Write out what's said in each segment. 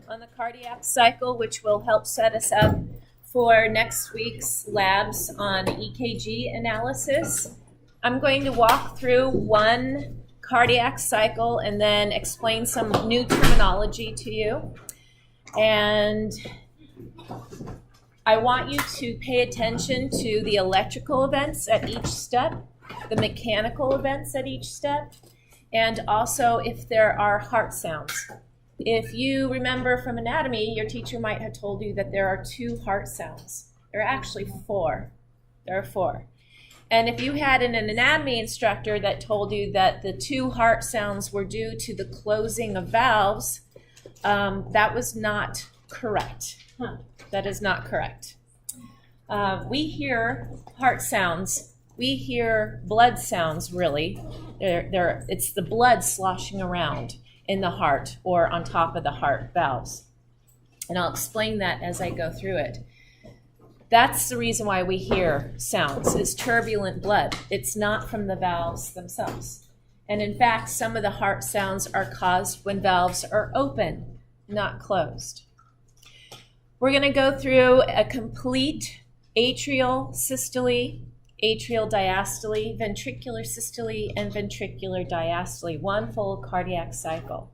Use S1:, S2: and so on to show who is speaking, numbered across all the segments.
S1: on the cardiac cycle, which will help set us up for next week's labs on EKG analysis. I'm going to walk through one cardiac cycle and then explain some new terminology to you. And I want you to pay attention to the electrical events at each step, the mechanical events at each step, and also if there are heart sounds. If you remember from anatomy, your teacher might have told you that there are 2 heart sounds. There are actually 4. There are 4. And if you had an anatomy instructor that told you that the 2 heart sounds were due to the closing of valves, that was not correct. That is not correct. We hear heart sounds. We hear blood sounds, really. It's the blood sloshing around in the heart or on top of the heart valves. And I'll explain that as I go through it. That's the reason why we hear sounds, is turbulent blood. It's not from the valves themselves. And in fact, some of the heart sounds are caused when valves are open, not closed. We're going to go through a complete atrial systole, atrial diastole, ventricular systole, and ventricular diastole, one full cardiac cycle.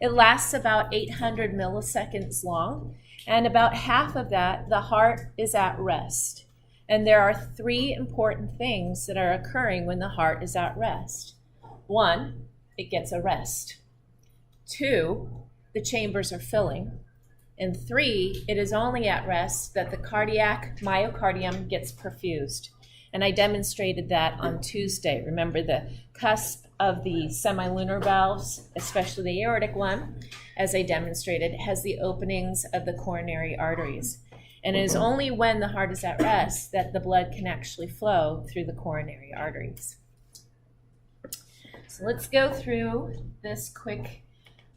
S1: It lasts about 800 milliseconds long, and about half of that, the heart is at rest. And there are 3 important things that are occurring when the heart is at rest. 1, it gets a rest. 2, the chambers are filling. And 3, it is only at rest that the cardiac myocardium gets perfused. And I demonstrated that on Tuesday. Remember, the cusp of the semilunar valves, especially the aortic one, as I demonstrated, has the openings of the coronary arteries. And it is only when the heart is at rest that the blood can actually flow through the coronary arteries. So let's go through this quick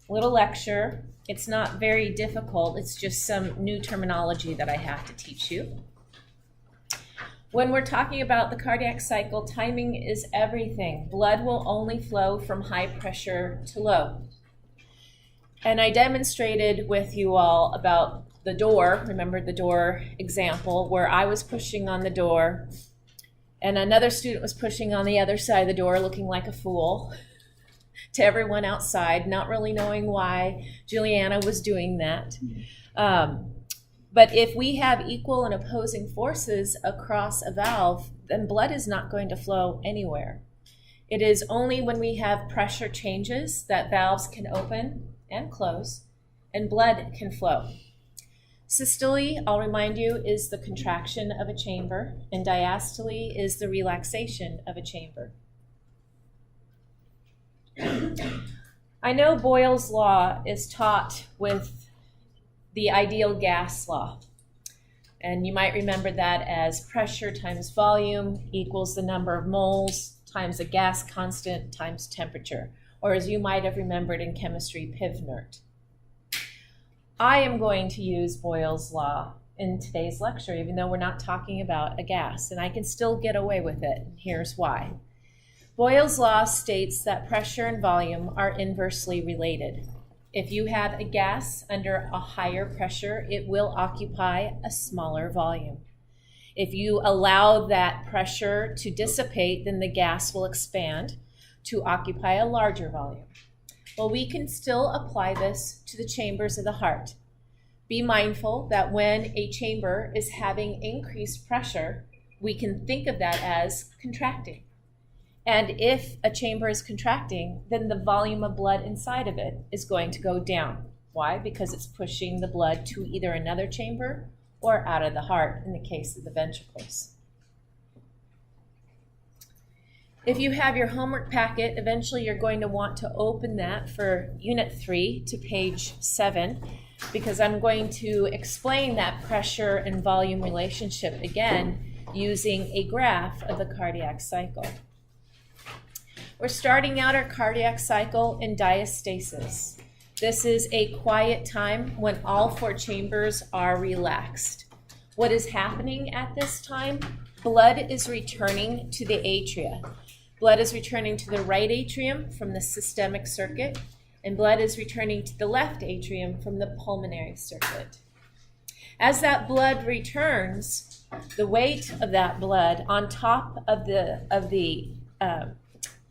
S1: little lecture. It's not very difficult. It's just some new terminology that I have to teach you. When we're talking about the cardiac cycle, timing is everything. Blood will only flow from high pressure to low. And I demonstrated with you all about the door. Remember the door example where I was pushing on the door and another student was pushing on the other side of the door looking like a fool to everyone outside, not really knowing why Juliana was doing that. But if we have equal and opposing forces across a valve, then blood is not going to flow anywhere. It is only when we have pressure changes that valves can open and close, and blood can flow. Systole, I'll remind you, is the contraction of a chamber, and diastole is the relaxation of a chamber. I know Boyle's law is taught with the ideal gas law. And you might remember that as pressure times volume equals the number of moles times a gas constant times temperature, or as you might have remembered in chemistry, PIV-NERT. I am going to use Boyle's law in today's lecture, even though we're not talking about a gas, and I can still get away with it. Here's why. Boyle's law states that pressure and volume are inversely related. If you have a gas under a higher pressure, it will occupy a smaller volume. If you allow that pressure to dissipate, then the gas will expand to occupy a larger volume. Well, we can still apply this to the chambers of the heart. Be mindful that when a chamber is having increased pressure, we can think of that as contracting. And if a chamber is contracting, then the volume of blood inside of it is going to go down. Why? Because it's pushing the blood to either another chamber or out of the heart in the case of the ventricles. If you have your homework packet, eventually you're going to want to open that for Unit 3 to page 7, because I'm going to explain that pressure and volume relationship again using a graph of the cardiac cycle. We're starting out our cardiac cycle in diastasis. This is a quiet time when all 4 chambers are relaxed. What is happening at this time? Blood is returning to the atria. Blood is returning to the right atrium from the systemic circuit, and blood is returning to the left atrium from the pulmonary circuit. As that blood returns, the weight of that blood on top of the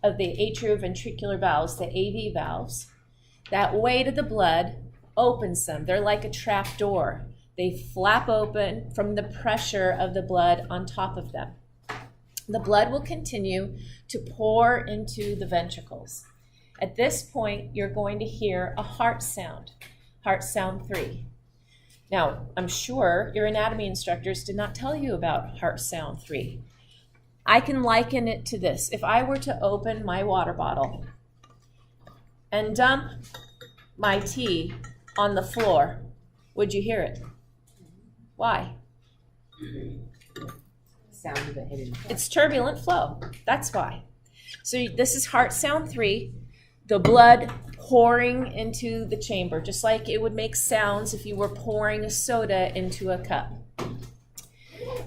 S1: atrioventricular valves, the AV valves, that weight of the blood opens them. They're like a trap door. They flap open from the pressure of the blood on top of them. The blood will continue to pour into the ventricles. At this point, you're going to hear a heart sound 3. Now, I'm sure your anatomy instructors did not tell you about heart sound 3. I can liken it to this. If I were to open my water bottle and dump my tea on the floor, would you hear it? Why?
S2: Sound of it hitting.
S1: It's turbulent flow. That's why. So this is heart sound 3. The blood pouring into the chamber, just like it would make sounds if you were pouring a soda into a cup.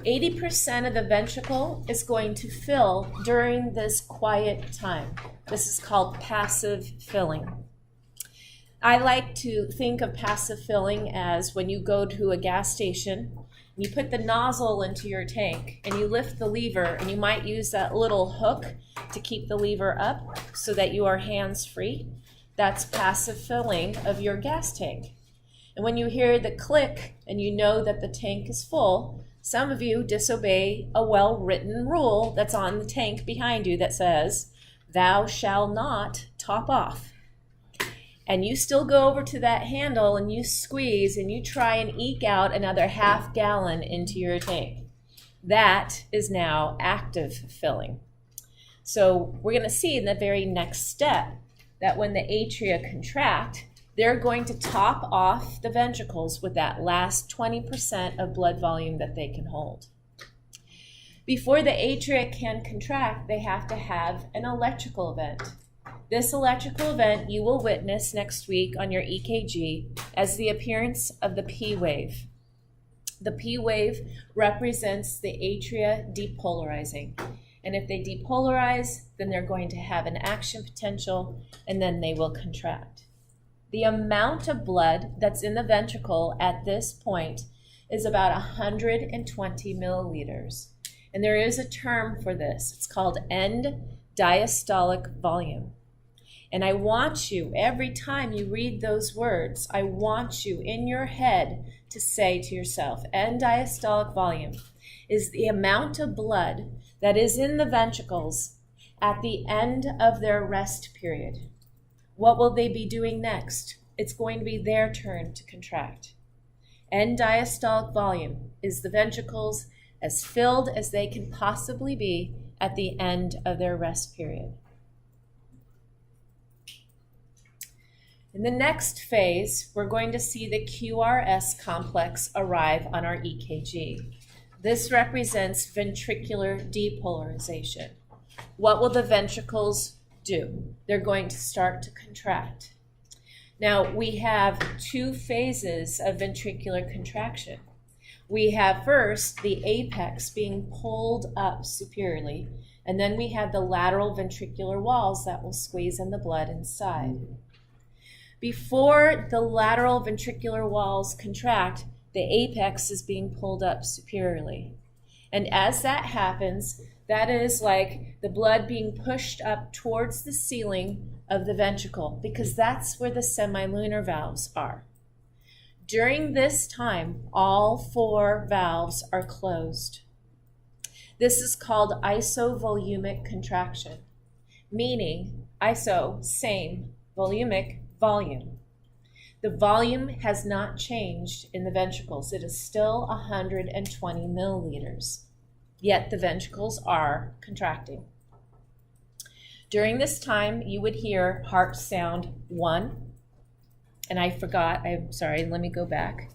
S1: 80% of the ventricle is going to fill during this quiet time. This is called passive filling. I like to think of passive filling as when you go to a gas station, you put the nozzle into your tank and you lift the lever, and you might use that little hook to keep the lever up so that you are hands-free. That's passive filling of your gas tank. And when you hear the click and you know that the tank is full, some of you disobey a well-written rule that's on the tank behind you that says, "Thou shalt not top off." And you still go over to that handle and you squeeze and you try and eke out another half gallon into your tank. That is now active filling. So we're going to see in the very next step that when the atria contract, they're going to top off the ventricles with that last 20% of blood volume that they can hold. Before the atria can contract, they have to have an electrical event. This electrical event you will witness next week on your EKG as the appearance of the P wave. The P wave represents the atria depolarizing. And if they depolarize, then they're going to have an action potential, and then they will contract. The amount of blood that's in the ventricle at this point is about 120 milliliters. And there is a term for this. It's called end diastolic volume. And I want you, every time you read those words, I want you in your head to say to yourself, end diastolic volume is the amount of blood that is in the ventricles at the end of their rest period. What will they be doing next? It's going to be their turn to contract. End diastolic volume is the ventricles as filled as they can possibly be at the end of their rest period. In the next phase, we're going to see the QRS complex arrive on our EKG. This represents ventricular depolarization. What will the ventricles do? They're going to start to contract. Now, we have 2 phases of ventricular contraction. We have first the apex being pulled up superiorly, and then we have the lateral ventricular walls that will squeeze in the blood inside. Before the lateral ventricular walls contract, the apex is being pulled up superiorly. And as that happens, that is like the blood being pushed up towards the ceiling of the ventricle, because that's where the semilunar valves are. During this time, all 4 valves are closed. This is called isovolumic contraction, meaning iso, same, volumic, volume. The volume has not changed in the ventricles. It is still 120 milliliters, yet the ventricles are contracting. During this time, you would hear heart sound 1. And I forgot, I'm sorry, let me go back.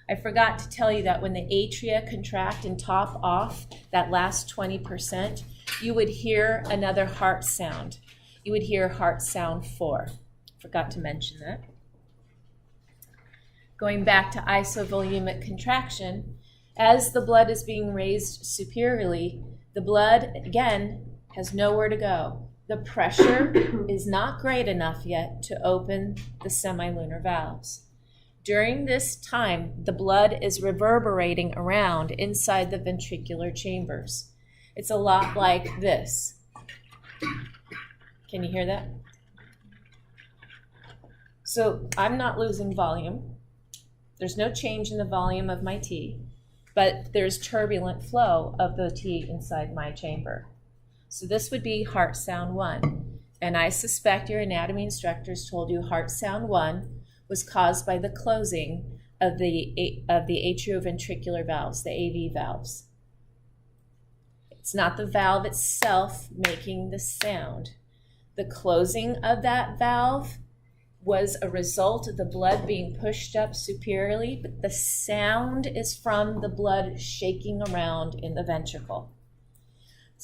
S1: I forgot to tell you that when the atria contract and top off that last 20%, you would hear another heart sound. You would hear heart sound 4. Forgot to mention that. Going back to isovolumic contraction, as the blood is being raised superiorly, the blood, again, has nowhere to go. the pressure is not great enough yet to open the semilunar valves. During this time, the blood is reverberating around inside the ventricular chambers. It's a lot like this. Can you hear that? So I'm not losing volume. There's no change in the volume of my T, but there's turbulent flow of the T inside my chamber. So this would be heart sound 1. And I suspect your anatomy instructors told you heart sound 1 was caused by the closing of the atrioventricular valves, the AV valves. It's not the valve itself making the sound. The closing of that valve was a result of the blood being pushed up superiorly, but the sound is from the blood shaking around in the ventricle.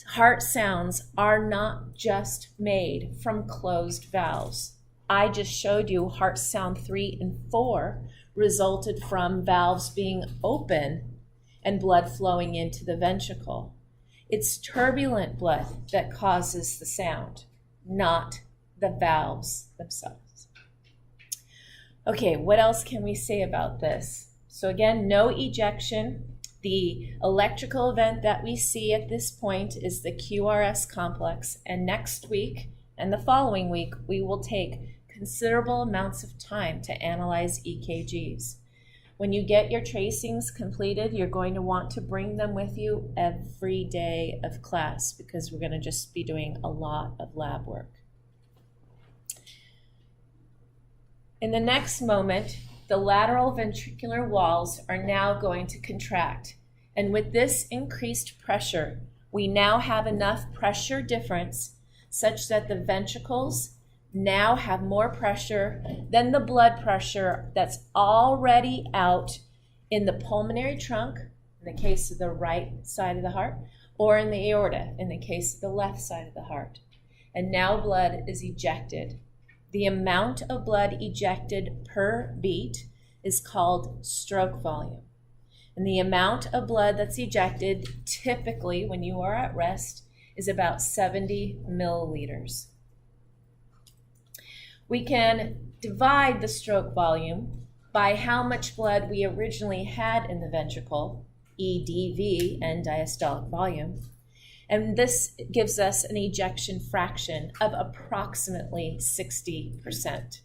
S1: Heart sounds are not just made from closed valves. I just showed you heart sound 3 and 4 resulted from valves being open and blood flowing into the ventricle. It's turbulent blood that causes the sound, not the valves themselves. Okay, what else can we say about this? So again, no ejection. The electrical event that we see at this point is the QRS complex, and next week and the following week, we will take considerable amounts of time to analyze EKGs. When you get your tracings completed, you're going to want to bring them with you every day of class because we're going to just be doing a lot of lab work. In the next moment, the lateral ventricular walls are now going to contract. And with this increased pressure, we now have enough pressure difference such that the ventricles now have more pressure than the blood pressure that's already out in the pulmonary trunk, in the case of the right side of the heart, or in the aorta, in the case of the left side of the heart. And now blood is ejected. The amount of blood ejected per beat is called stroke volume. And the amount of blood that's ejected, typically when you are at rest, is about 70 milliliters. We can divide the stroke volume by how much blood we originally had in the ventricle, EDV, end diastolic volume. And this gives us an ejection fraction of approximately 60%.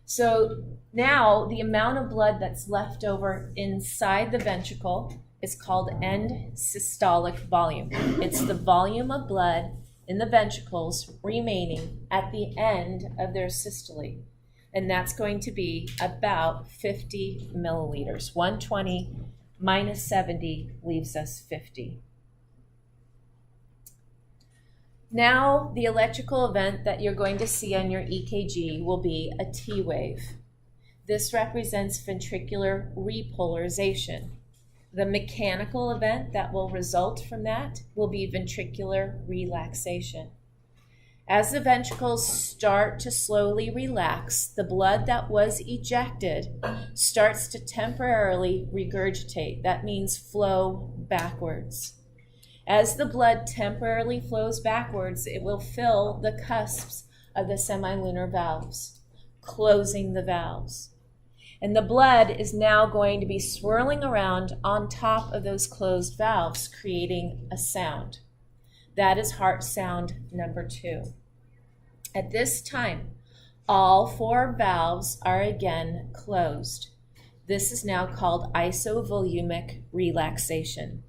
S1: So now the amount of blood that's left over inside the ventricle is called end systolic volume. It's the volume of blood in the ventricles remaining at the end of their systole. And that's going to be about 50 milliliters. 120 minus 70 leaves us 50. Now, the electrical event that you're going to see on your EKG will be a T wave. This represents ventricular repolarization. The mechanical event that will result from that will be ventricular relaxation. As the ventricles start to slowly relax, the blood that was ejected starts to temporarily regurgitate. That means flow backwards. As the blood temporarily flows backwards, it will fill the cusps of the semilunar valves, closing the valves. And the blood is now going to be swirling around on top of those closed valves, creating a sound. That is heart sound number 2. At this time, all 4 valves are again closed. This is now called isovolumic relaxation.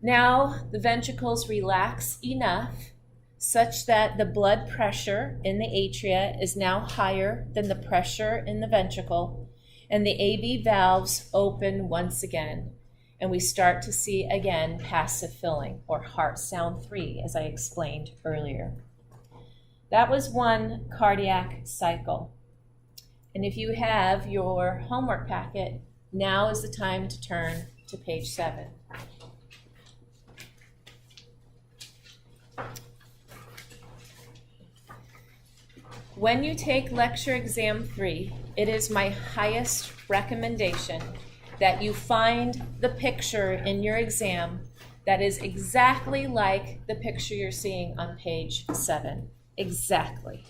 S1: Now the ventricles relax enough such that the blood pressure in the atria is now higher than the pressure in the ventricle, and the AV valves open once again, and we start to see again passive filling, or heart sound 3, as I explained earlier. That was one cardiac cycle. And if you have your homework packet, now is the time to turn to page 7. When you take lecture exam 3, it is my highest recommendation that you find the picture in your exam that is exactly like the picture you're seeing on page 7. Exactly.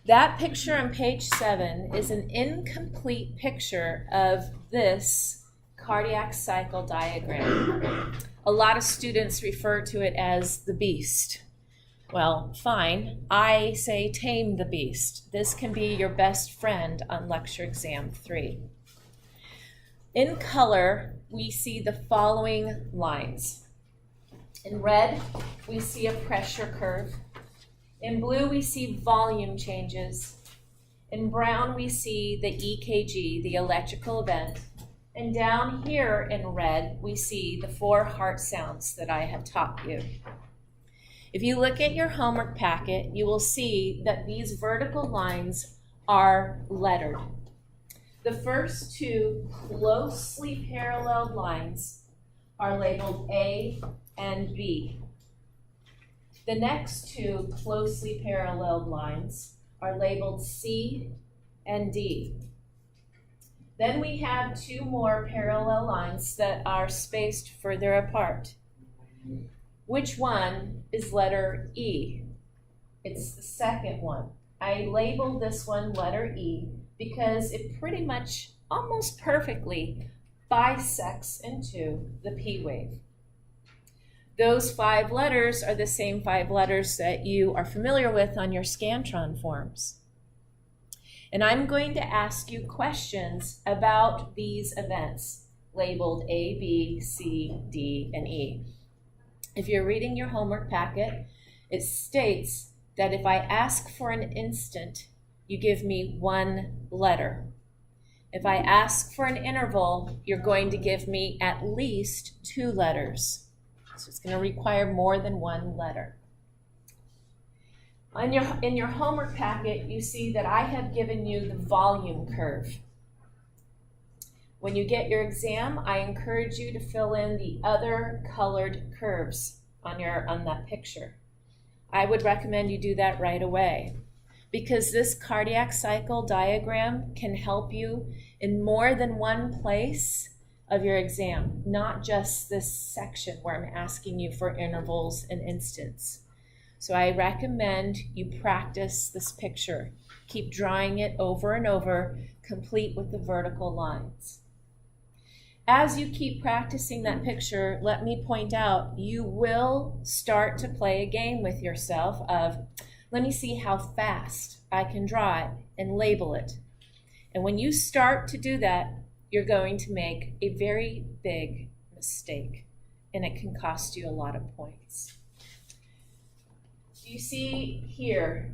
S1: That picture on page 7 is an incomplete picture of this cardiac cycle diagram. A lot of students refer to it as the beast. Well, fine. I say tame the beast. This can be your best friend on lecture exam 3. In color, we see the following lines. In red, we see a pressure curve. In blue, we see volume changes. In brown, we see the EKG, the electrical event. And down here in red, we see the 4 heart sounds that I have taught you. If you look at your homework packet, you will see that these vertical lines are lettered. The first 2 closely parallel lines are labeled A and B. The next 2 closely paralleled lines are labeled C and D. Then we have 2 more parallel lines that are spaced further apart. Which one is letter E? It's the second one. I labeled this one letter E because it pretty much almost perfectly bisects into the P wave. Those 5 letters are the same 5 letters that you are familiar with on your Scantron forms. And I'm going to ask you questions about these events labeled A, B, C, D, and E. If you're reading your homework packet, it states that if I ask for an instant, you give me 1 letter. If I ask for an interval, you're going to give me at least 2 letters. So it's going to require more than 1 letter. In your homework packet, you see that I have given you the volume curve. When you get your exam, I encourage you to fill in the other colored curves on that picture. I would recommend you do that right away because this cardiac cycle diagram can help you in more than one place of your exam, not just this section where I'm asking you for intervals and instants. So I recommend you practice this picture. Keep drawing it over and over, complete with the vertical lines. As you keep practicing that picture, let me point out, you will start to play a game with yourself of, let me see how fast I can draw it and label it. And when you start to do that, you're going to make a very big mistake, and it can cost you a lot of points. Do you see here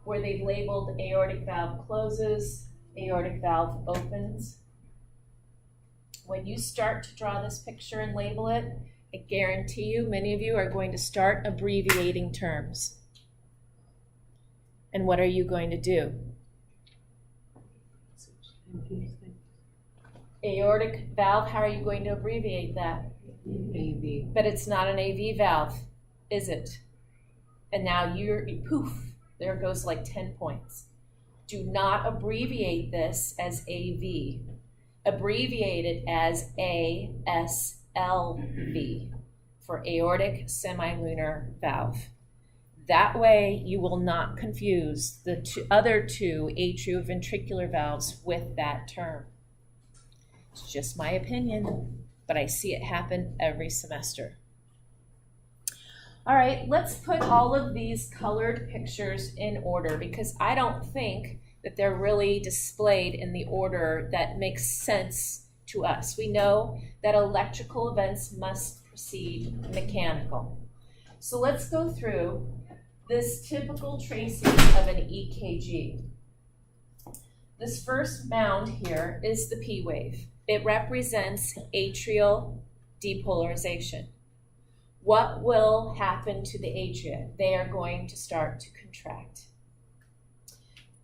S1: where they've labeled aortic valve closes, aortic valve opens? When you start to draw this picture and label it, I guarantee you many of you are going to start abbreviating terms. And what are you going to do? Aortic valve, how are you going to abbreviate that?
S2: AV.
S1: But it's not an AV valve, is it? And now poof, there goes like 10 points. Do not abbreviate this as AV. Abbreviate it as ASLV for aortic semilunar valve. That way you will not confuse the other 2 atrioventricular valves with that term. It's just my opinion, but I see it happen every semester. All right, let's put all of these colored pictures in order because I don't think that they're really displayed in the order that makes sense to us. We know that electrical events must precede mechanical. So let's go through this typical tracing of an EKG. This first mound here is the P wave. It represents atrial depolarization. What will happen to the atria? They are going to start to contract.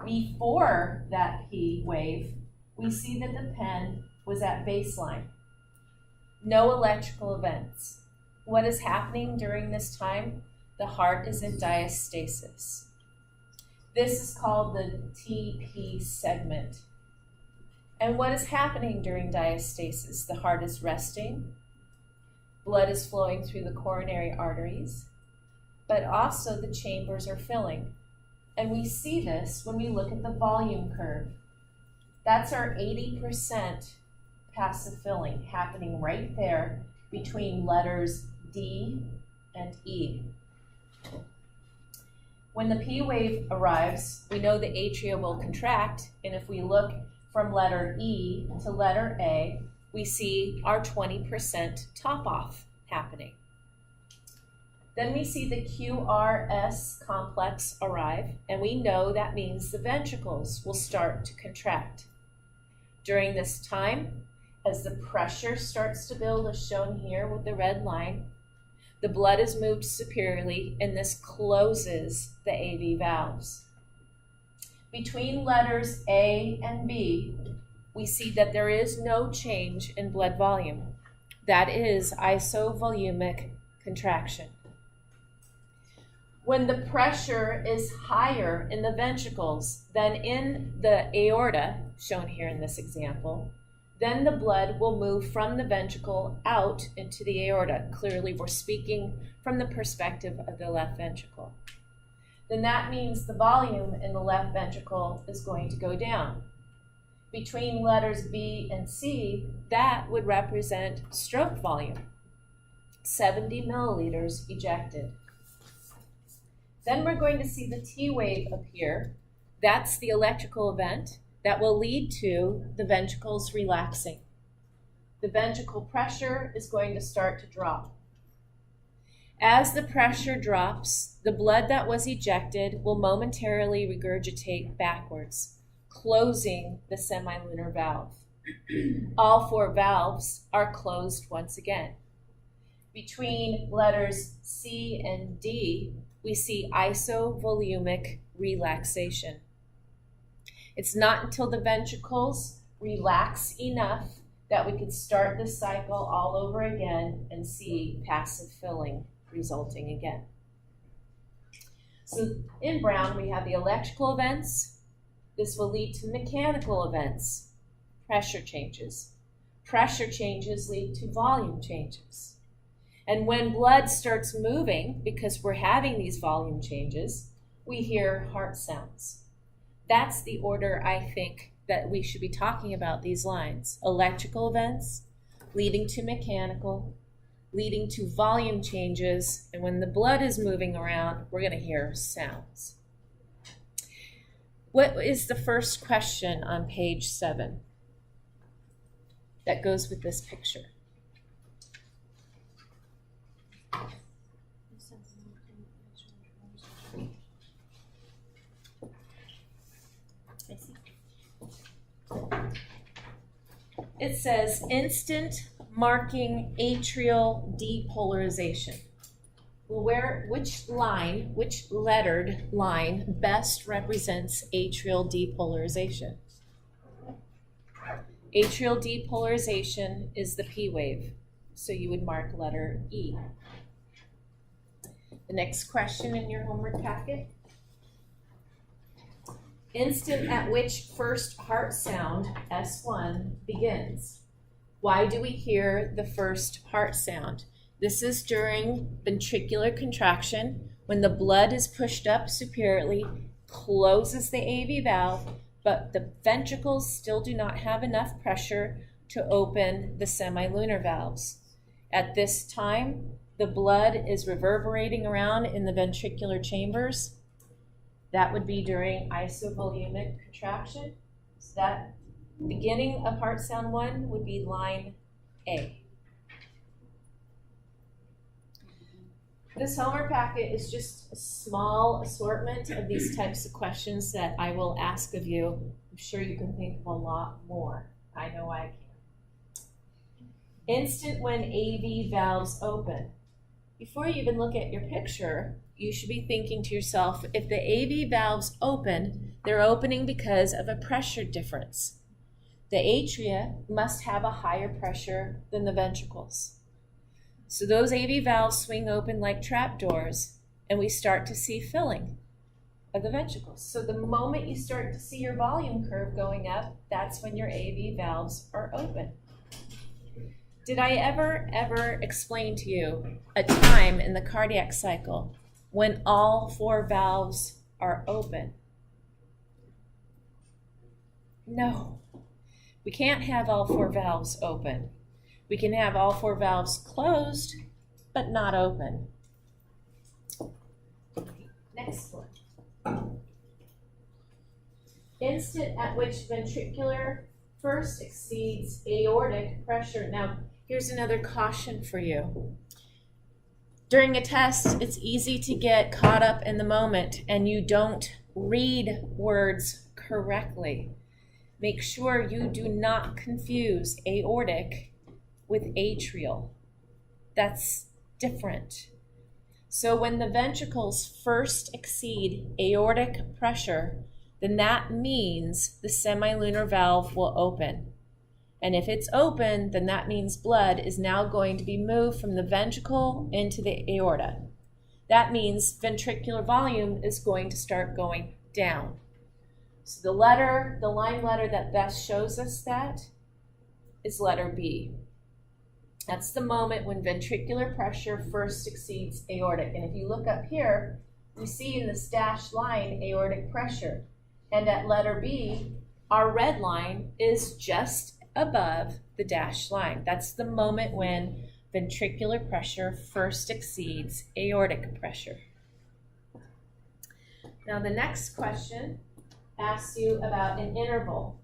S1: Before that P wave, we see that the pen was at baseline. No electrical events. What is happening during this time? The heart is in diastasis. This is called the TP segment. And what is happening during diastasis? The heart is resting, blood is flowing through the coronary arteries, but also the chambers are filling. And we see this when we look at the volume curve. That's our 80% passive filling happening right there between letters D and E. When the P wave arrives, we know the atria will contract, and if we look from letter E to letter A, we see our 20% top off happening. Then we see the QRS complex arrive, and we know that means the ventricles will start to contract. During this time, as the pressure starts to build, as shown here with the red line, the blood is moved superiorly, and this closes the AV valves. Between letters A and B, we see that there is no change in blood volume. That is isovolumic contraction. When the pressure is higher in the ventricles than in the aorta, shown here in this example, then the blood will move from the ventricle out into the aorta. Clearly, we're speaking from the perspective of the left ventricle. Then that means the volume in the left ventricle is going to go down. Between letters B and C, that would represent stroke volume, 70 milliliters ejected. Then we're going to see the T wave appear. That's the electrical event that will lead to the ventricles relaxing. The ventricle pressure is going to start to drop. As the pressure drops, the blood that was ejected will momentarily regurgitate backwards, closing the semilunar valve. All four valves are closed once again. Between letters C and D, we see isovolumic relaxation. It's not until the ventricles relax enough that we can start this cycle all over again and see passive filling resulting again. So in brown, we have the electrical events. This will lead to mechanical events, pressure changes. Pressure changes lead to volume changes. And when blood starts moving, because we're having these volume changes, we hear heart sounds. That's the order I think that we should be talking about these lines. Electrical events leading to mechanical, leading to volume changes, and when the blood is moving around, we're going to hear sounds. What is the first question on page 7 that goes with this picture? It says instant marking atrial depolarization. Well, which lettered line best represents atrial depolarization? Atrial depolarization is the P wave, so you would mark letter E. The next question in your homework packet. Instant at which first heart sound, S1, begins. Why do we hear the first heart sound? This is during ventricular contraction, when the blood is pushed up superiorly, closes the AV valve, but the ventricles still do not have enough pressure to open the semilunar valves. At this time, the blood is reverberating around in the ventricular chambers. That would be during isovolumic contraction. So that beginning of heart sound 1 would be line A. This homework packet is just a small assortment of these types of questions that I will ask of you. I'm sure you can think of a lot more. I know I can. Instant when AV valves open. Before you even look at your picture, you should be thinking to yourself, if the AV valves open, they're opening because of a pressure difference. The atria must have a higher pressure than the ventricles. So those AV valves swing open like trapdoors, and we start to see filling. of the ventricles. So the moment you start to see your volume curve going up, that's when your AV valves are open. Did I ever explain to you a time in the cardiac cycle when all 4 valves are open? No. We can't have all 4 valves open. We can have all 4 valves closed, but not open. Next one. Instant at which ventricular first exceeds aortic pressure. Now, here's another caution for you. During a test, it's easy to get caught up in the moment and you don't read words correctly. Make sure you do not confuse aortic with atrial. That's different. So when the ventricles first exceed aortic pressure, then that means the semilunar valve will open. And if it's open, then that means blood is now going to be moved from the ventricle into the aorta. That means ventricular volume is going to start going down. So the line letter that best shows us that is letter B. That's the moment when ventricular pressure first exceeds aortic. And if you look up here, you see in this dashed line aortic pressure. And at letter B, our red line is just above the dashed line. That's the moment when ventricular pressure first exceeds aortic pressure. Now the next question asks you about an interval.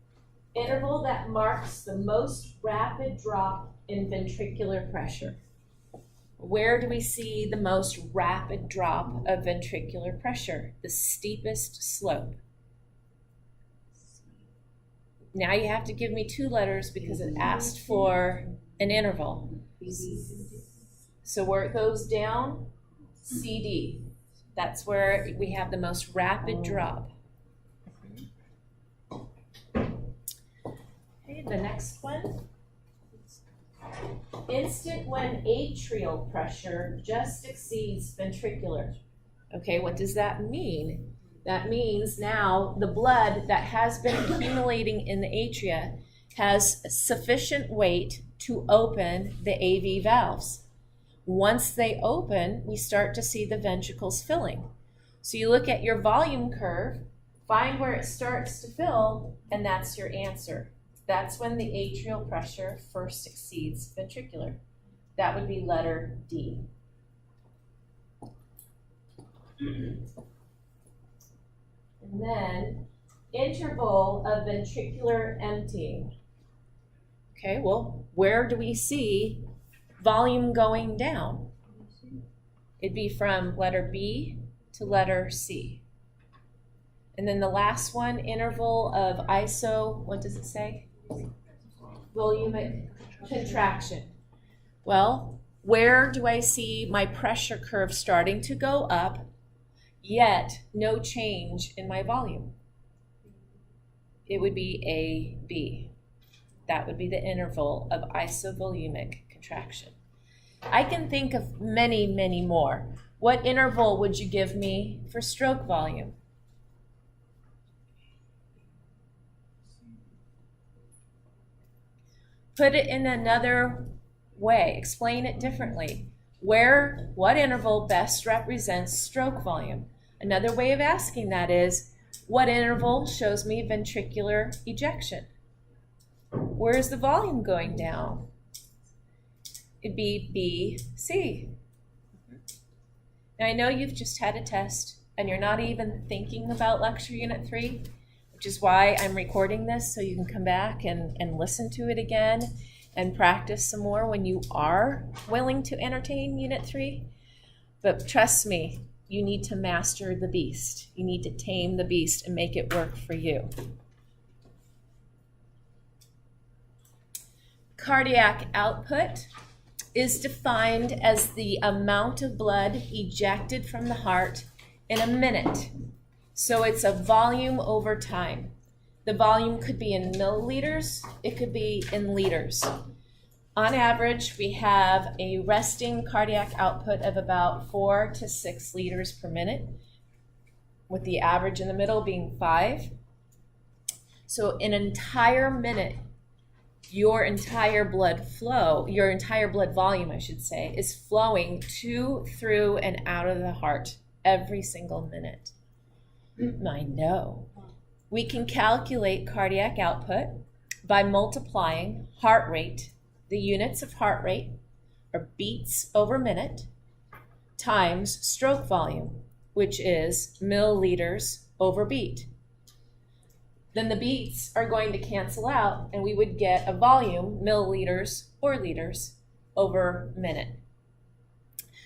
S1: Interval that marks the most rapid drop in ventricular pressure. Where do we see the most rapid drop of ventricular pressure? The steepest slope. Now you have to give me 2 letters because it asked for an interval. So where it goes down, CD. That's where we have the most rapid drop. Okay, the next one. Instant when atrial pressure just exceeds ventricular. Okay, what does that mean? That means now the blood that has been accumulating in the atria has sufficient weight to open the AV valves. Once they open, we start to see the ventricles filling. So you look at your volume curve, find where it starts to fill, and that's your answer. That's when the atrial pressure first exceeds ventricular. That would be letter D. And then interval of ventricular emptying. Okay, well, where do we see volume going down? It'd be from letter B to letter C. And then the last one, interval of what does it say? Volumic contraction. Well, where do I see my pressure curve starting to go up, yet no change in my volume? It would be A, B. That would be the interval of isovolumic contraction. I can think of many, many more. What interval would you give me for stroke volume? Put it in another way. Explain it differently. What interval best represents stroke volume? Another way of asking that is, what interval shows me ventricular ejection? Where is the volume going down? It'd be B, C. Now I know you've just had a test and you're not even thinking about lecture unit 3, which is why I'm recording this so you can come back and listen to it again and practice some more when you are willing to entertain unit 3. But trust me, you need to master the beast. You need to tame the beast and make it work for you. Cardiac output is defined as the amount of blood ejected from the heart in a minute. So it's a volume over time. The volume could be in milliliters, it could be in liters. On average, we have a resting cardiac output of about 4 to 6 liters per minute. with the average in the middle being 5. So in an entire minute, your entire blood volume, I should say, is flowing to, through, and out of the heart every single minute. I know. We can calculate cardiac output by multiplying heart rate, the units of heart rate, or beats over minute, times stroke volume, which is milliliters over beat. Then the beats are going to cancel out, and we would get a volume, milliliters or liters, over minute.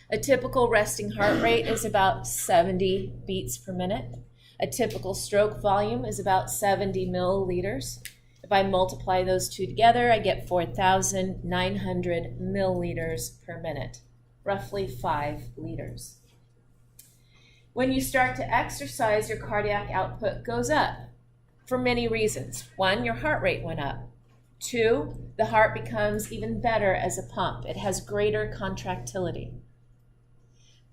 S1: A typical resting heart rate is about 70 beats per minute. A typical stroke volume is about 70 milliliters. If I multiply those two together, I get 4,900 milliliters per minute, roughly 5 liters. When you start to exercise, your cardiac output goes up for many reasons. 1, your heart rate went up. 2, the heart becomes even better as a pump. It has greater contractility.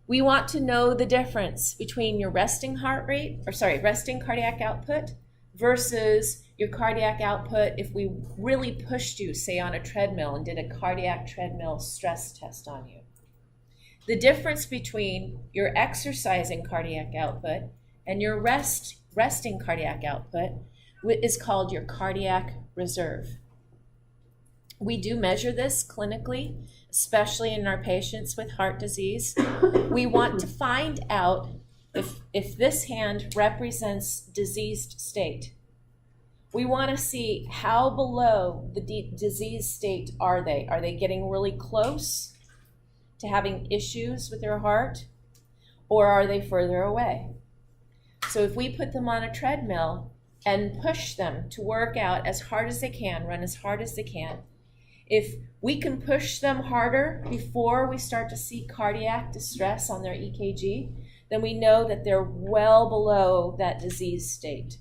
S1: We want to know the difference between your resting cardiac output versus your cardiac output if we really pushed you, say, on a treadmill and did a cardiac treadmill stress test on you. The difference between your exercising cardiac output and your resting cardiac output is called your cardiac reserve. We do measure this clinically, especially in our patients with heart disease. We want to find out if this hand represents diseased state. We want to see how below the disease state are they. Are they getting really close to having issues with their heart, or are they further away? So if we put them on a treadmill and push them to work out as hard as they can, run as hard as they can, if we can push them harder before we start to see cardiac distress on their EKG, then we know that they're well below that disease state.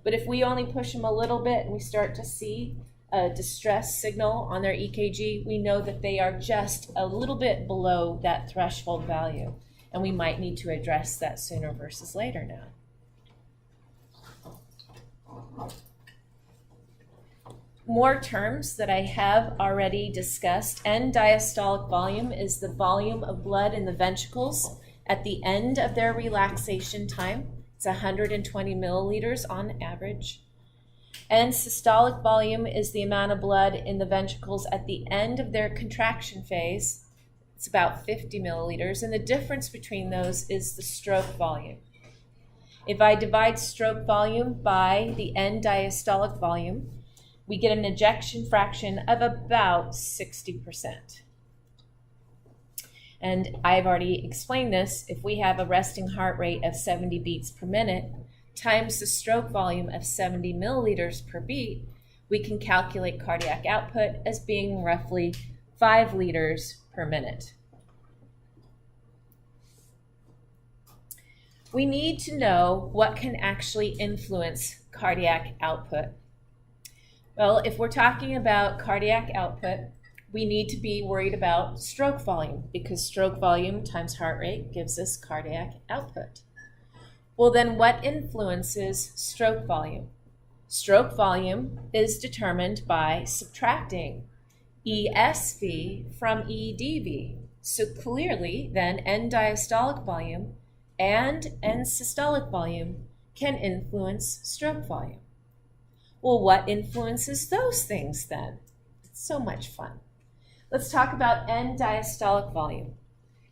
S1: But if we only push them a little bit and we start to see a distress signal on their EKG, we know that they are just a little bit below that threshold value, and we might need to address that sooner versus later now. More terms that I have already discussed. End diastolic volume is the volume of blood in the ventricles at the end of their relaxation time. It's 120 milliliters on average. And systolic volume is the amount of blood in the ventricles at the end of their contraction phase. It's about 50 milliliters, and the difference between those is the stroke volume. If I divide stroke volume by the end diastolic volume, we get an ejection fraction of about 60%. And I've already explained this. If we have a resting heart rate of 70 beats per minute times the stroke volume of 70 milliliters per beat, we can calculate cardiac output as being roughly 5 liters per minute. We need to know what can actually influence cardiac output. Well, if we're talking about cardiac output, we need to be worried about stroke volume, because stroke volume times heart rate gives us cardiac output. Well, then what influences stroke volume? Stroke volume is determined by subtracting ESV from EDV. So clearly, then, end diastolic volume and end systolic volume can influence stroke volume. Well, what influences those things then? It's so much fun. Let's talk about end diastolic volume.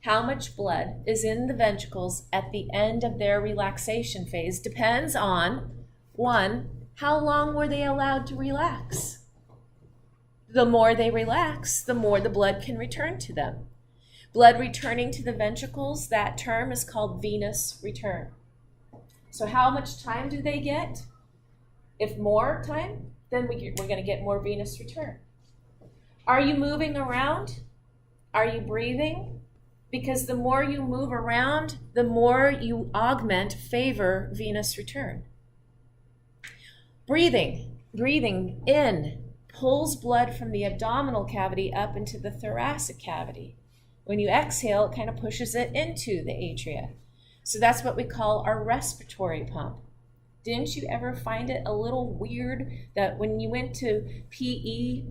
S1: How much blood is in the ventricles at the end of their relaxation phase depends on, 1, how long were they allowed to relax? The more they relax, the more the blood can return to them. Blood returning to the ventricles, that term is called venous return. So how much time do they get? If more time, then we're going to get more venous return. Are you moving around? Are you breathing? Because the more you move around, the more you favor venous return. Breathing in pulls blood from the abdominal cavity up into the thoracic cavity. When you exhale, it kind of pushes it into the atria. So that's what we call our respiratory pump. Didn't you ever find it a little weird that when you went to PE,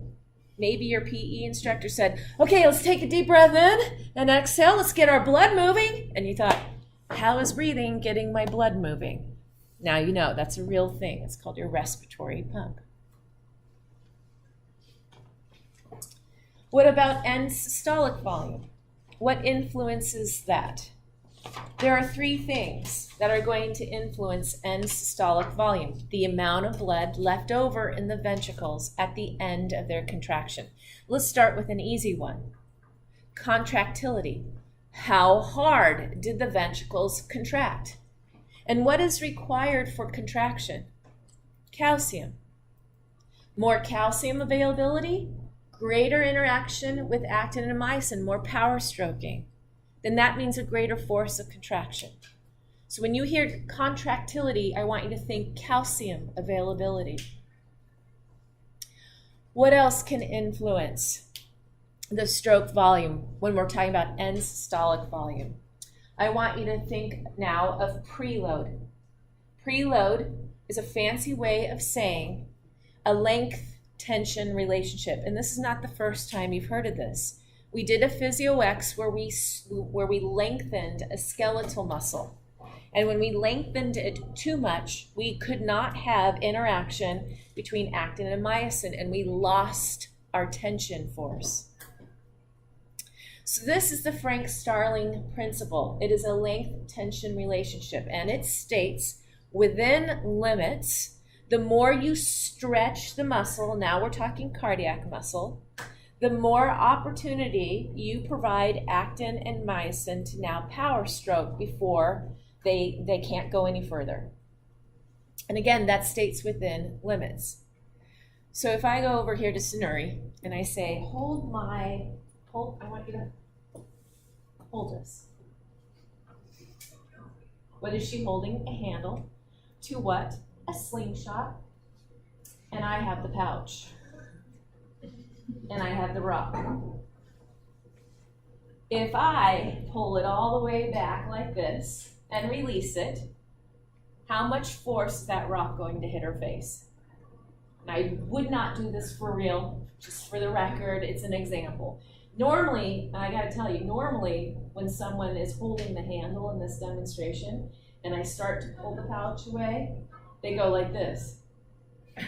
S1: maybe your PE instructor said, okay, let's take a deep breath in and exhale, let's get our blood moving. And you thought, how is breathing getting my blood moving? Now you know that's a real thing. It's called your respiratory pump. What about end systolic volume? What influences that? There are three things that are going to influence end systolic volume: the amount of blood left over in the ventricles at the end of their contraction. Let's start with an easy one. Contractility. How hard did the ventricles contract? And what is required for contraction? Calcium. More calcium availability, greater interaction with actin and myosin, more power stroking. Then that means a greater force of contraction. So when you hear contractility, I want you to think calcium availability. What else can influence the stroke volume when we're talking about end systolic volume? I want you to think now of preload. Preload is a fancy way of saying a length-tension relationship. And this is not the first time you've heard of this. We did a physio-X where we lengthened a skeletal muscle. And when we lengthened it too much, we could not have interaction between actin and myosin, and we lost our tension force. So this is the Frank-Starling principle. It is a length-tension relationship, and it states within limits, the more you stretch the muscle, now we're talking cardiac muscle, the more opportunity you provide actin and myosin to now power stroke before they can't go any further. And again, that states within limits. So if I go over here to Sunuri and I say, I want you to hold this. What is she holding? A handle. To what? A slingshot. And I have the pouch. And I have the rock. If I pull it all the way back like this and release it, how much force is that rock going to hit her face? And I would not do this for real, just for the record, it's an example. Normally, I gotta tell you, normally when someone is holding the handle in this demonstration and I start to pull the pouch away, they go like this.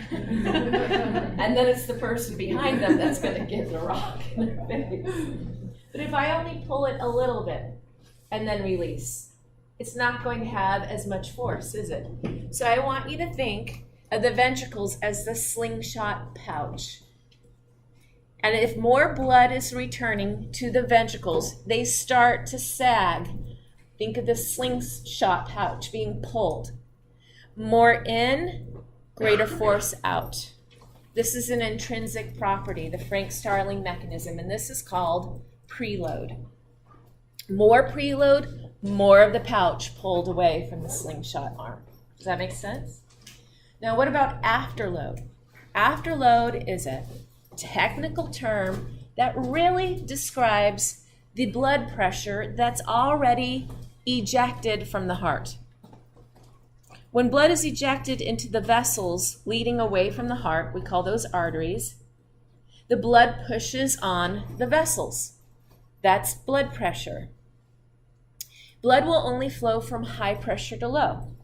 S1: And then it's the person behind them that's going to get the rock in their face. But if I only pull it a little bit and then release, it's not going to have as much force, is it? So I want you to think of the ventricles as the slingshot pouch. And if more blood is returning to the ventricles, they start to sag. Think of the slingshot pouch being pulled. More in, greater force out. This is an intrinsic property, the Frank-Starling mechanism, and this is called preload. More preload, more of the pouch pulled away from the slingshot arm. Does that make sense? Now, what about afterload? Afterload is a technical term that really describes the blood pressure that's already ejected from the heart. When blood is ejected into the vessels leading away from the heart, we call those arteries, the blood pushes on the vessels. That's blood pressure. Blood will only flow from high pressure to low.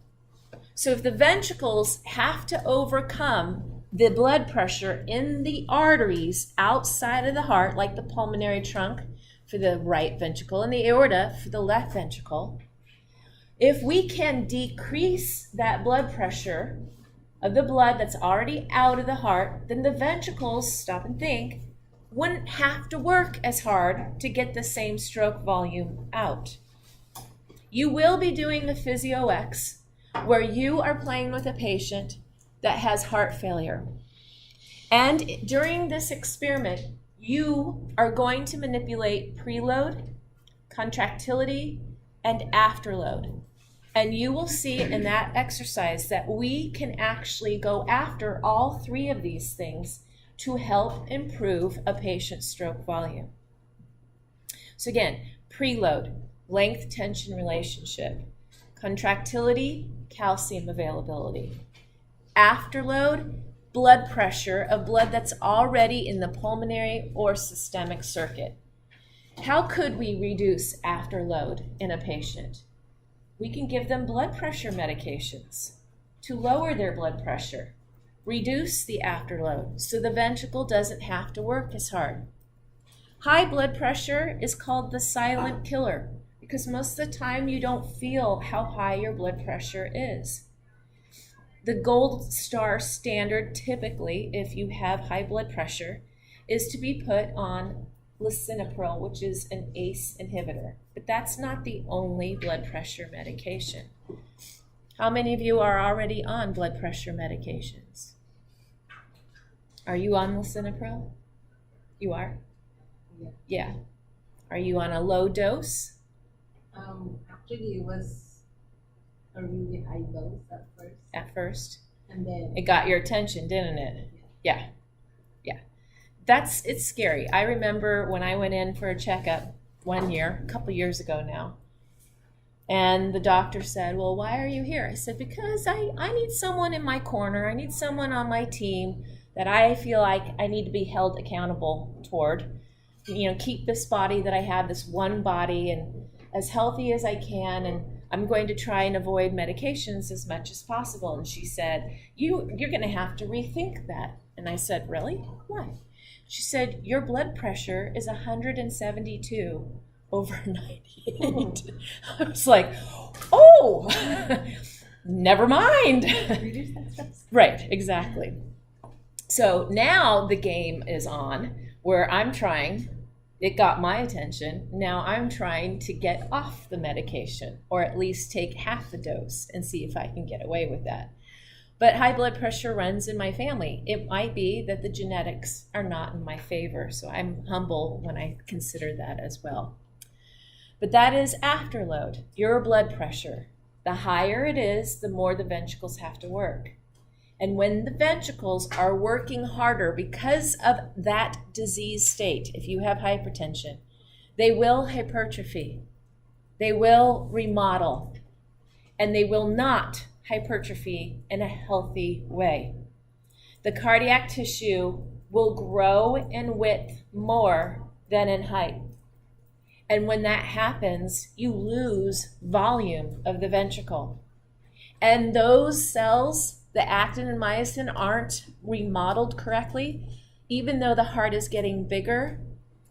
S1: So if the ventricles have to overcome the blood pressure in the arteries outside of the heart, like the pulmonary trunk for the right ventricle and the aorta for the left ventricle, if we can decrease that blood pressure of the blood that's already out of the heart, then the ventricles, stop and think, wouldn't have to work as hard to get the same stroke volume out. You will be doing the physio-X where you are playing with a patient that has heart failure. And during this experiment, you are going to manipulate preload, contractility, and afterload. And you will see in that exercise that we can actually go after all three of these things to help improve a patient's stroke volume. So again, preload, length-tension relationship. contractility, calcium availability. Afterload, blood pressure of blood that's already in the pulmonary or systemic circuit. How could we reduce afterload in a patient? We can give them blood pressure medications to lower their blood pressure, reduce the afterload so the ventricle doesn't have to work as hard. High blood pressure is called the silent killer because most of the time you don't feel how high your blood pressure is. The gold star standard typically, if you have high blood pressure, is to be put on lisinopril, which is an ACE inhibitor. But that's not the only blood pressure medication. How many of you are already on blood pressure medications? Are you on lisinopril? You are? Yeah. Are you on a low dose?
S2: Actually, it was a really high dose at first. And then
S1: It got your attention, didn't it? Yeah. It's scary. I remember when I went in for a checkup one year, a couple years ago now, and the doctor said, well, why are you here? I said, because I need someone in my corner. I need someone on my team that I feel like I need to be held accountable toward. Keep this body that I have, this one body, and as healthy as I can, and I'm going to try and avoid medications as much as possible. And she said, you're going to have to rethink that. And I said, really? Why? She said, your blood pressure is 172 over 98. I was like, oh, never mind.
S2: reduce that stress.
S1: Right, exactly. So now the game is on where it got my attention. Now I'm trying to get off the medication, or at least take half the dose and see if I can get away with that. But high blood pressure runs in my family. It might be that the genetics are not in my favor, so I'm humble when I consider that as well. But that is afterload, your blood pressure. The higher it is, the more the ventricles have to work. And when the ventricles are working harder because of that disease state, if you have hypertension, they will hypertrophy, they will remodel, and they will not hypertrophy in a healthy way. The cardiac tissue will grow in width more than in height. And when that happens, you lose volume of the ventricle. And those cells, the actin and myosin, aren't remodeled correctly. Even though the heart is getting bigger,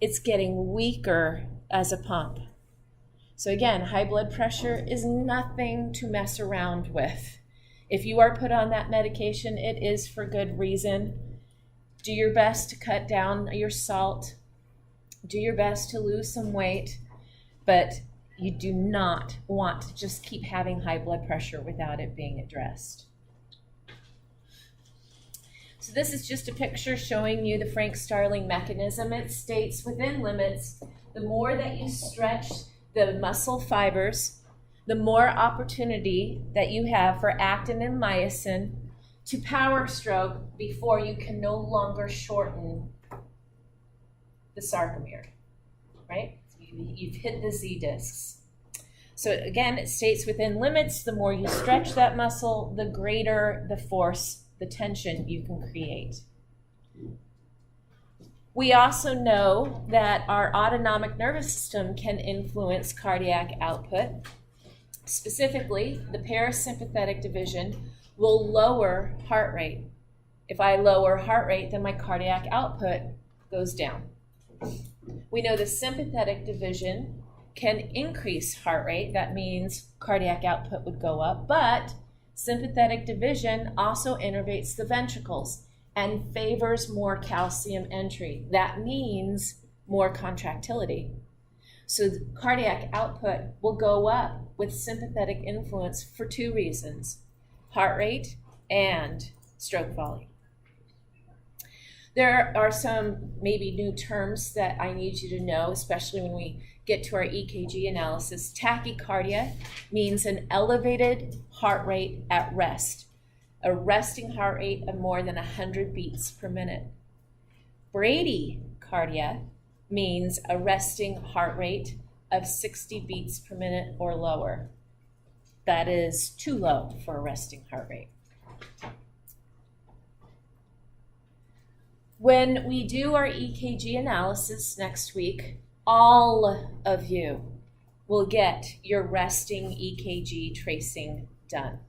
S1: it's getting weaker as a pump. So again, high blood pressure is nothing to mess around with. If you are put on that medication, it is for good reason. Do your best to cut down your salt. Do your best to lose some weight. But you do not want to just keep having high blood pressure without it being addressed. So this is just a picture showing you the Frank-Starling mechanism. It states within limits, the more that you stretch the muscle fibers, the more opportunity that you have for actin and myosin to power stroke before you can no longer shorten the sarcomere, right? You've hit the Z discs. So again, it states within limits, the more you stretch that muscle, the greater the force, the tension you can create. We also know that our autonomic nervous system can influence cardiac output. Specifically, the parasympathetic division will lower heart rate. If I lower heart rate, then my cardiac output goes down. We know the sympathetic division can increase heart rate. That means cardiac output would go up, but sympathetic division also innervates the ventricles and favors more calcium entry. That means more contractility. So the cardiac output will go up with sympathetic influence for two reasons: heart rate and stroke volume. There are some maybe new terms that I need you to know, especially when we get to our EKG analysis. Tachycardia means an elevated heart rate at rest, a resting heart rate of more than 100 beats per minute. Bradycardia means a resting heart rate of 60 beats per minute or lower. that is too low for a resting heart rate. When we do our EKG analysis next week, all of you will get your resting EKG tracing done.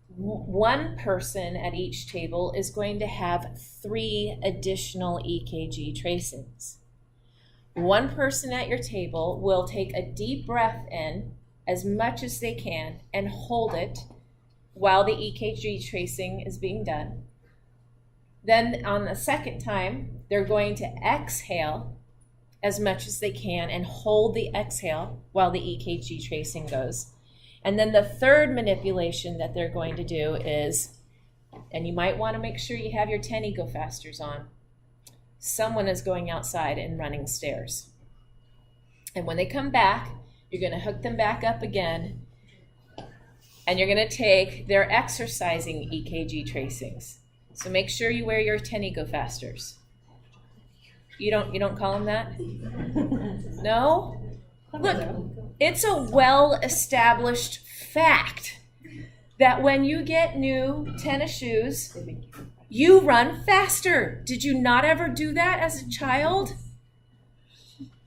S1: One person at each table is going to have 3 additional EKG tracings. One person at your table will take a deep breath in as much as they can and hold it while the EKG tracing is being done. Then on the second time, they're going to exhale as much as they can and hold the exhale while the EKG tracing goes. And then the third manipulation that they're going to do is, and you might want to make sure you have your 10 ego-fasters on, someone is going outside and running stairs. And when they come back, you're going to hook them back up again, and you're going to take their exercising EKG tracings. So make sure you wear your 10 ego-fasters. You don't call them that? No? Look, it's a well-established fact that when you get new tennis shoes, you run faster. Did you not ever do that as a child?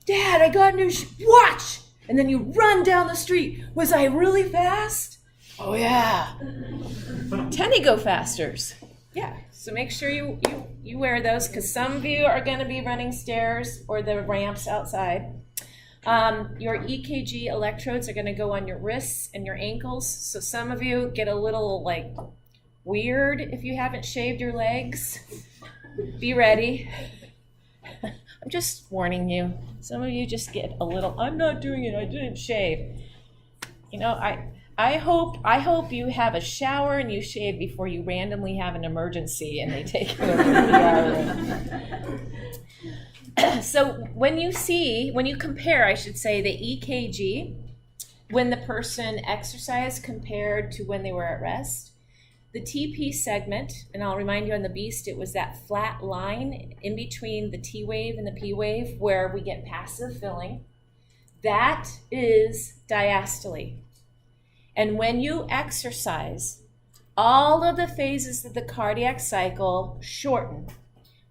S1: Dad, I got new shoes. Watch! And then you run down the street. Was I really fast? Oh, yeah. 10 ego-fasters. Yeah, so make sure you wear those, because some of you are going to be running stairs or the ramps outside. Your EKG electrodes are going to go on your wrists and your ankles, so some of you get a little weird if you haven't shaved your legs. Be ready. I'm just warning you. Some of you just get a little, I'm not doing it, I didn't shave. I hope you have a shower and you shave before you randomly have an emergency and they take you over to the room. So when you compare, the EKG, when the person exercised compared to when they were at rest, the TP segment, and I'll remind you on the Beast, it was that flat line in between the T wave and the P wave where we get passive filling. That is diastole. And when you exercise, all of the phases of the cardiac cycle shorten,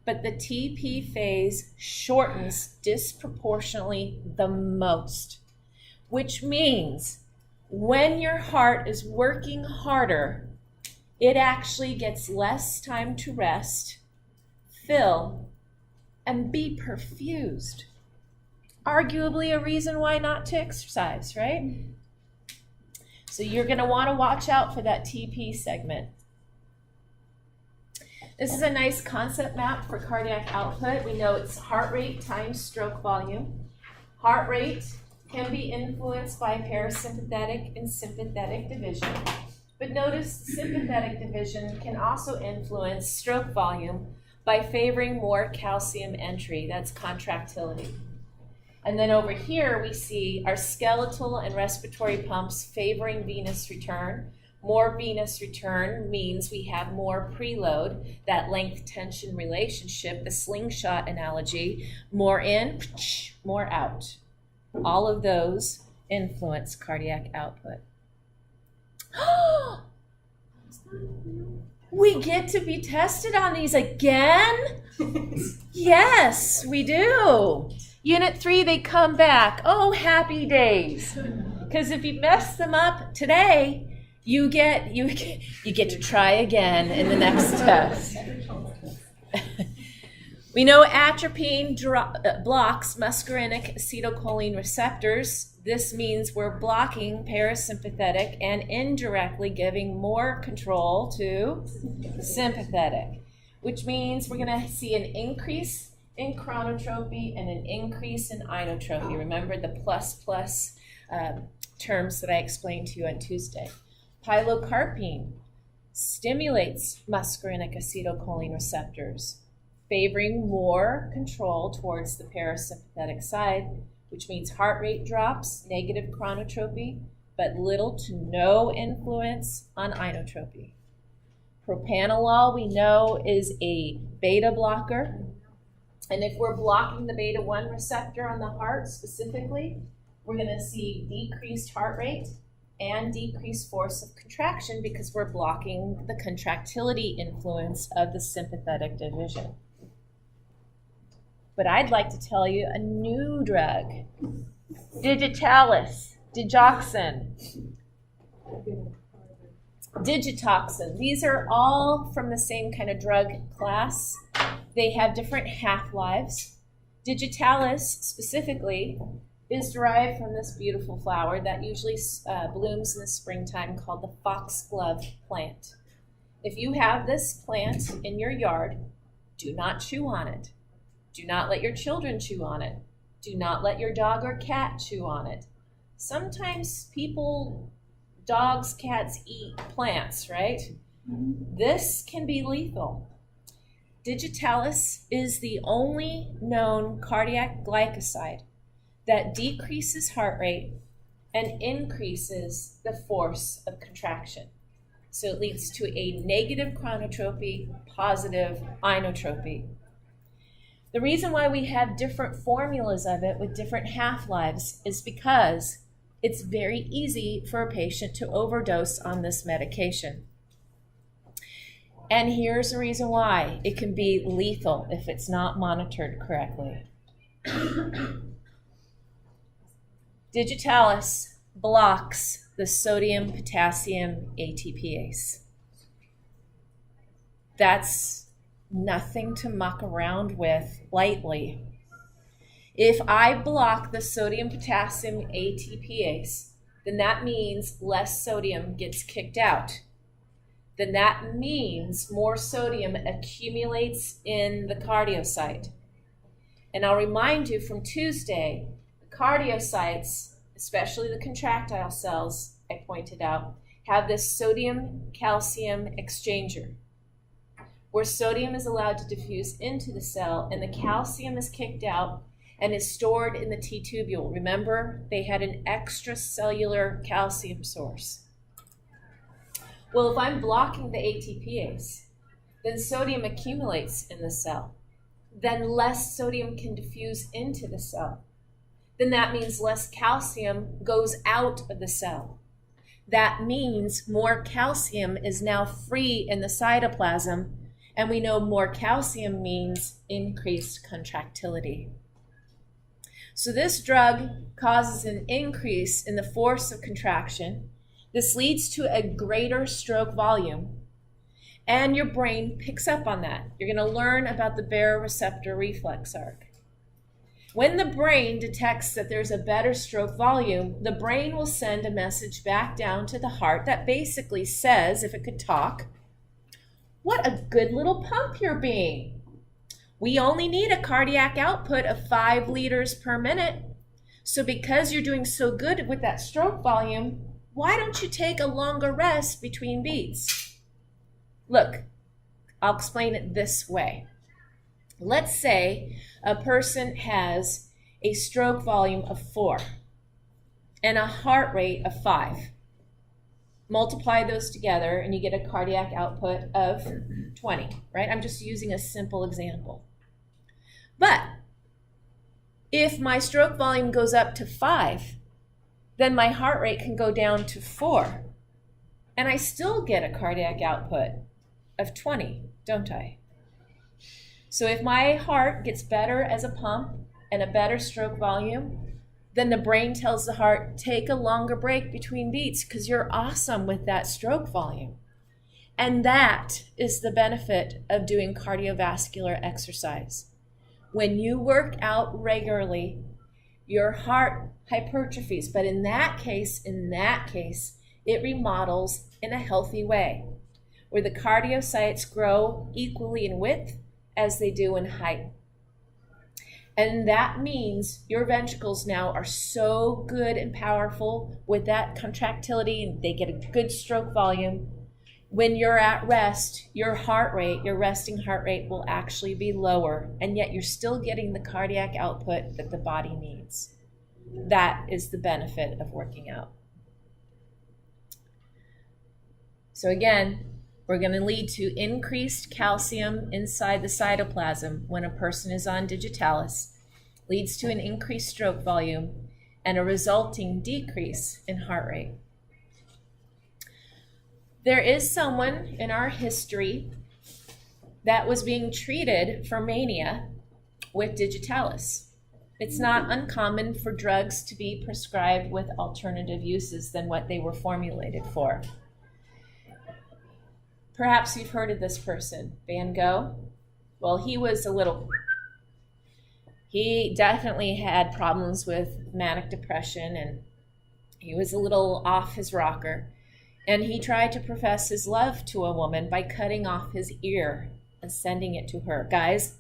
S1: but the TP phase shortens disproportionately the most, which means when your heart is working harder, it actually gets less time to rest, fill, and be perfused. Arguably a reason why not to exercise, right? So you're going to want to watch out for that TP segment. This is a nice concept map for cardiac output. We know it's heart rate times stroke volume. Heart rate can be influenced by parasympathetic and sympathetic division. But notice sympathetic division can also influence stroke volume by favoring more calcium entry. That's contractility. And then over here, we see our skeletal and respiratory pumps favoring venous return. More venous return means we have more preload, that length-tension relationship, the slingshot analogy, more in, more out. All of those influence cardiac output. We get to be tested on these again? Yes, we do. Unit 3, they come back. Oh, happy days. Because if you mess them up today, you get to try again in the next test. We know atropine blocks muscarinic acetylcholine receptors. This means we're blocking parasympathetic and indirectly giving more control to sympathetic, which means we're going to see an increase in chronotropy and an increase in inotropy. Remember the plus terms that I explained to you on Tuesday. Pilocarpine stimulates muscarinic acetylcholine receptors, favoring more control towards the parasympathetic side, which means heart rate drops, negative chronotropy, but little to no influence on inotropy. Propranolol, we know, is a beta blocker. And if we're blocking the beta-1 receptor on the heart specifically, we're going to see decreased heart rate and decreased force of contraction because we're blocking the contractility influence of the sympathetic division. But I'd like to tell you a new drug, digitalis, digoxin, digitoxin. These are all from the same kind of drug class. They have different half-lives. Digitalis specifically is derived from this beautiful flower that usually blooms in the springtime called the foxglove plant. If you have this plant in your yard, do not chew on it. Do not let your children chew on it. Do not let your dog or cat chew on it. Sometimes people, dogs, cats eat plants, right? This can be lethal. Digitalis is the only known cardiac glycoside that decreases heart rate and increases the force of contraction. So it leads to a negative chronotropy, positive inotropy. The reason why we have different formulas of it with different half-lives is because it's very easy for a patient to overdose on this medication. And here's the reason why. It can be lethal if it's not monitored correctly. Digitalis blocks the sodium-potassium ATPase. That's nothing to muck around with lightly. If I block the sodium-potassium ATPase, then that means less sodium gets kicked out. Then that means more sodium accumulates in the cardiocyte. And I'll remind you from Tuesday, the cardiocytes, especially the contractile cells I pointed out, have this sodium-calcium exchanger, where sodium is allowed to diffuse into the cell and the calcium is kicked out and is stored in the T-tubule. Remember, they had an extracellular calcium source. Well, if I'm blocking the ATPase, then sodium accumulates in the cell. Then less sodium can diffuse into the cell. Then that means less calcium goes out of the cell. That means more calcium is now free in the cytoplasm, and we know more calcium means increased contractility. So this drug causes an increase in the force of contraction. This leads to a greater stroke volume, and your brain picks up on that. You're going to learn about the baroreceptor reflex arc. When the brain detects that there's a better stroke volume, the brain will send a message back down to the heart that basically says, if it could talk, "What a good little pump you're being. We only need a cardiac output of 5 liters per minute. So because you're doing so good with that stroke volume, why don't you take a longer rest between beats?" Look, I'll explain it this way. Let's say a person has a stroke volume of 4 and a heart rate of 5. Multiply those together and you get a cardiac output of 20, right? I'm just using a simple example. But if my stroke volume goes up to 5, then my heart rate can go down to 4, and I still get a cardiac output of 20, don't I? So if my heart gets better as a pump and a better stroke volume, then the brain tells the heart, take a longer break between beats because you're awesome with that stroke volume. And that is the benefit of doing cardiovascular exercise. When you work out regularly, your heart hypertrophies, but in that case, it remodels in a healthy way, where the cardiocytes grow equally in width as they do in height. And that means your ventricles now are so good and powerful with that contractility, and they get a good stroke volume. When you're at rest, your heart rate, your resting heart rate will actually be lower, and yet you're still getting the cardiac output that the body needs. That is the benefit of working out. So again, we're going to lead to increased calcium inside the cytoplasm when a person is on digitalis, leads to an increased stroke volume and a resulting decrease in heart rate. There is someone in our history that was being treated for mania with digitalis. It's not uncommon for drugs to be prescribed with alternative uses than what they were formulated for. Perhaps you've heard of this person, Van Gogh. Well, he definitely had problems with manic depression, and he was a little off his rocker. And he tried to profess his love to a woman by cutting off his ear and sending it to her. Guys,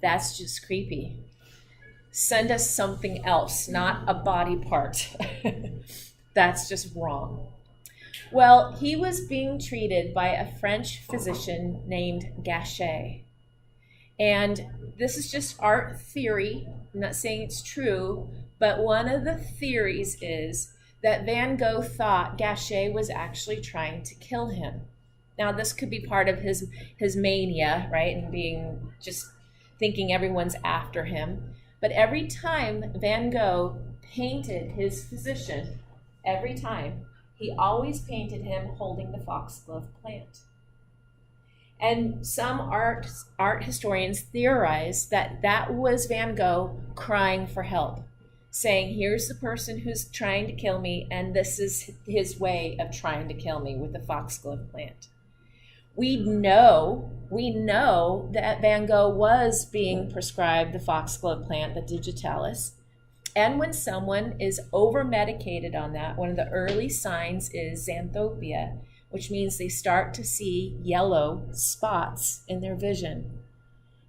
S1: that's just creepy. Send us something else, not a body part. That's just wrong. Well, he was being treated by a French physician named Gachet. And this is just art theory. I'm not saying it's true, but one of the theories is that Van Gogh thought Gachet was actually trying to kill him. Now, this could be part of his mania, right? And being just thinking everyone's after him. But every time Van Gogh painted his physician, every time, he always painted him holding the foxglove plant. And some art historians theorize that that was Van Gogh crying for help, saying, here's the person who's trying to kill me, and this is his way of trying to kill me with the foxglove plant. We know that Van Gogh was being prescribed the foxglove plant, the digitalis. And when someone is over-medicated on that, one of the early signs is xanthopia, which means they start to see yellow spots in their vision.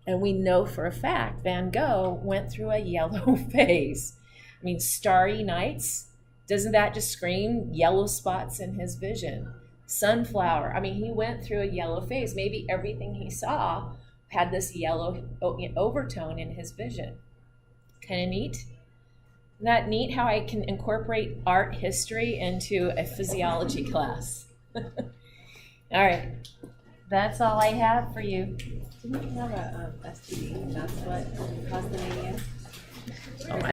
S1: And we know for a fact Van Gogh went through a yellow phase. I mean, starry nights, doesn't that just scream yellow spots in his vision? Sunflower, I mean, he went through a yellow phase. Maybe everything he saw had this yellow overtone in his vision. Kind of neat. Isn't that neat how I can incorporate art history into a physiology class? All right, that's all I have for you.
S2: Didn't you have a STD? That's what caused the mania?